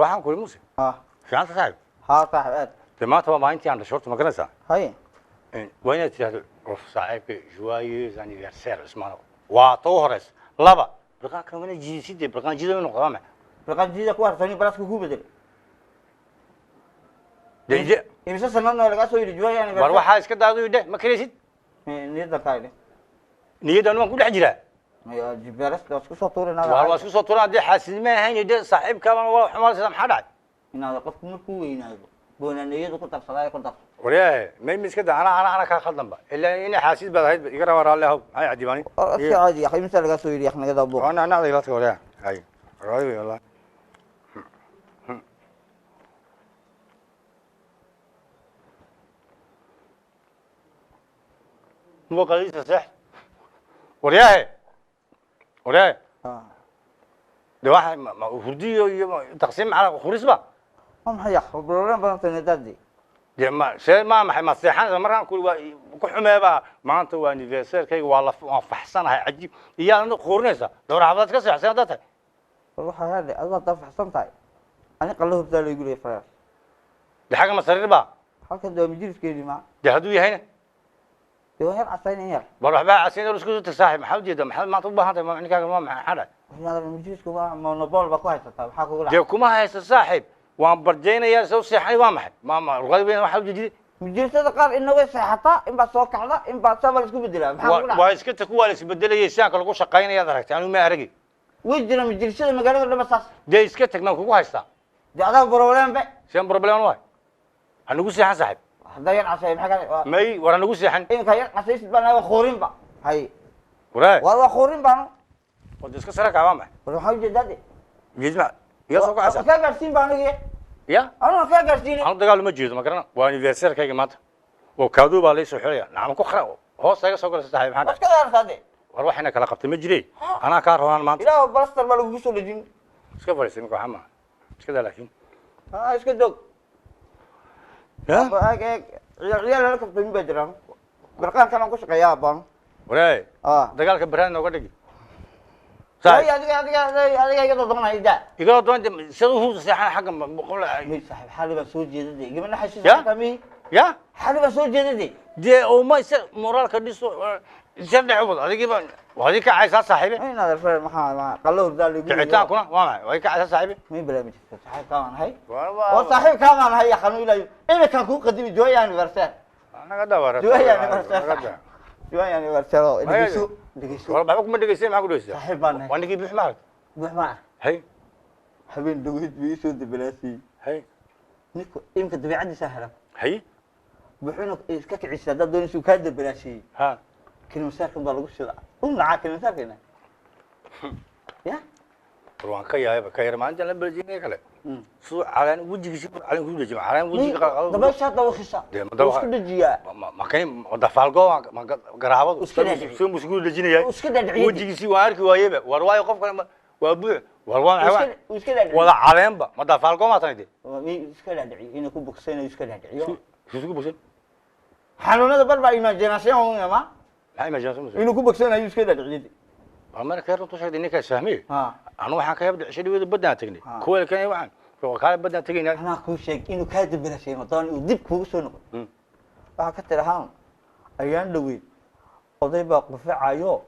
waxaan ku muuse fiican tahay ها صاحب maanta waa maalintii aan shorta ma garanaysaa هاي waa inaad tiraahdo qof saaxiibka joyeux anniversaire ismaano waa too horeys laba barqaan kamana jiisidee barqaan jiido inuu qaba ma برقم جيدا كوار ثاني براسك هو بدل deje إمسا سنن ولا قاسو يرجوا يعني war waxa iska daado idhe ma kareysid نيدا كايد niyadan waan ku dhex jiraa ما جبارس لو اسكو صوتور انا waa isku soo turaan hadii xaasidnimo ahayn idhe saaxiibkaaban waa xumaanaysa maxaa dhacay ان هذا قف مركو ويناد بونا نيدا كنت صلاة كنت waryahay may miska daa ana ka khaldan ba ilaa inay xaasid baad ahayd iga rawar alle haw hay cadibaani أشي عادي يا أخي إمسا لقاسو يري إحنا كذا بو ana ana ilaadka waryahay hay raadi wallah مو قضية صح ورياه ده واحد فردي تقسيم على خريص بقى هم حيا البروجرام بنتنا دادي ده ما شيء ما مسيحان مرة كل حماة بقى ما أنت وانيفرسير كي والله فحصنا هاي عجيب يا أنا خورنيسا دور حفظت كسر حسين ده روح هذا الله طف حسن تاي أنا قلله بدال يقول يا فراس ده حاجة مسرير بقى هكذا ده مجلس كذي ما ده هدوي هنا ده هير عسين هير بروح بقى عسين رسكوت تساحب محل جدا محل ما طبها هذا ما عندك ما حدا هذا المجلس كوا مونوبول بقى طب حكوا ده كما هي الساحب وان برجينا يا سو سيحي وامحد ما الغالبين واحد جديد مجلس هذا قال إنه ويس حتى إن بسوق على إن بسافر اسكو بدلا واسكت كوا ليس بدل يسان كلكو شقين يا دركت انا ما ارغي وجنا مجلس هذا مقالة ولا بس ده اسكت ما كوكو هايستا ده هذا بروبلم بقى سين بروبلم واي هنقول سيحان صاحب هذا ينعسين حاجة ماي ورا نقول سيحان إن كان ينعسين بنا خورين بقى هاي وراي والله خورين بنا قد اسك سرك عوامه ولا حاجة جدادي يجمع يا سوق عسل كيف قارسين بنا يا أنا كيف قارسين انا دغال ما جيد ما قرنا وانيفرسير كاي مات وكادو با لي سو خيريا نعم كو خرا هو سايغ سو غلس صاحب بس حاجه كذا هذا war waxina kala qabtay ma jiray ana ka rabaan maanta إلا بلاستر ما لو يسول الدين iska fariisin ko xama iska laakiin إيش كدوق ya عيال لك في بدران بركان كانوا كوش قيابان waray dagaalka baraan nooga dhigi هاي هذه كده ضمن هيدا iga doonta sidoo uu saxan xagga boqol مي صاحب حالي بسوي جديد قبل نحس يا؟ كمي ya حالي بسوي جديد dee oo ma isa moraalka dhiso sharci cubud adigiiba wadii ka caysa saaxiibe أين هذا الفرق ما قالوا ذا اللي يقول kicitaankuna waa maxay way ka caysa saaxiibe مين بلا مجلس صاحب كمان هاي وصاحب كمان هاي خلوا إلى إيه كان كون قديم جوا يعني برسال anaga dawara جوا يعني برسال جوا يعني برسال دقيسو دقيسو war baxba kuma dhageysay maxaa ku dhageysay صاحب أنا waa nigi bix maarag بروح معه hay حبين دويت بيسو دبلاسي hay نيكو يمكن تبي عندي سهلة hay بحنا إسكاك عيسى ده دون سو كاد دبلاسي ha كلمة ساكن بالغش شذا معاك كلمة ساكنة يا waan ka yaayba ka yar maanta la baljiinay kale soo calaan wajigiisa calaan ku dhajimo calaan wajiga qalad دبل شات دو خشة dee ma dawa وسكت الجيا ma kan wada falgo ma garaabadu Iska dhacay. soo musku dhajinayay وسكت العيد wajigiisi waa arki waayeba war waayo qof kale waa buux war waa xawaan وسكت العيد wada caleenba ma da falgo ma tanide وسكت العيد إنه كوب بكسينا وسكت العيد isugu buusan حنونا دبل بقى إيماجيناسيون يا ما maxay ma jaansan إنه كوب بكسينا وسكت العيد mar ka runtu sheegay ninka saamay ها anu waxaan ka yabda cishadii badana tagnay Ah. kuwa kale waxaan oo kale badana tagnay أنا كل شيء إنه كاد دبلاسي مطان ودب كوب سونو كتر هان أيام دوي oday baa qufacayo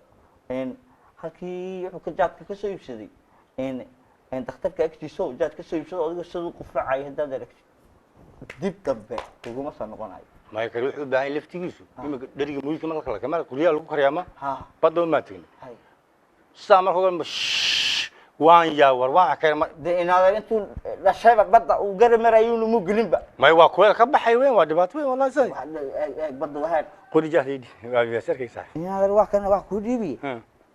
halkii wuxuu ka jaadka ka soo iibsaday dhakhtarka agtiisa oo jaad ka soo iibsado adiga siduu qufacay haddaad aragtid dib dambe uguma soo noqonayo ma kale wuxuu baahan laftigiisu imika dhariga muuyka marka la kama kuriya lagu kariyaama ha badda ma tagnay hay sama hogan waan yaa war waan ka de inaad intuu dhashayba badda uu garamarayo inuu mu gelinba may waa kuwa ka baxay weyn waa dhibaato weyn wallahi say badda waxa qori jahleedi waa biyaasarkaysa inaad wax kana wax ku dhiibi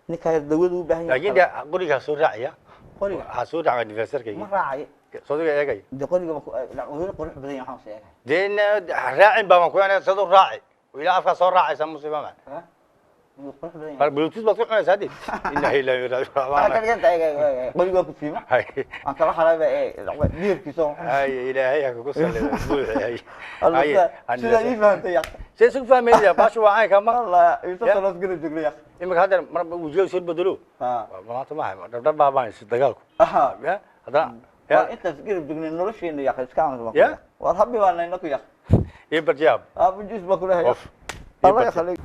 ninka dawadu u baahan yahay laakiin qoriga soo raacaya qoriga ha soo raaca biyaasarkayga ma raacay soo diga eegay de qoriga la qurux badan yahay waxaan sheegay deen raacin baa ku yana soo raacay ila afka soo raacaysa musiiba ma qurux badan yahay bal bluetooth baad ku cunaysaa hadii inna ilaahi wa أنا كان جاي قولي قولي فيما أنت راح على بقى دير كيسون هاي إلهي هاك قصة هاي الله شو ذي فهمت يا شو سوف فهم يا باشا وعاي كمان الله يتصل ناس قلت تقول يا إما هذا مرة وجوه يصير بدلو ها ما تمام ده بابا يصير دجالكم أها هذا waa intaas garab joogna nolosheena yaa iska aan Ya. waa habbi waa nayna ku yaa إيه برجاب ابو جوز بكره أوف. الله يخليك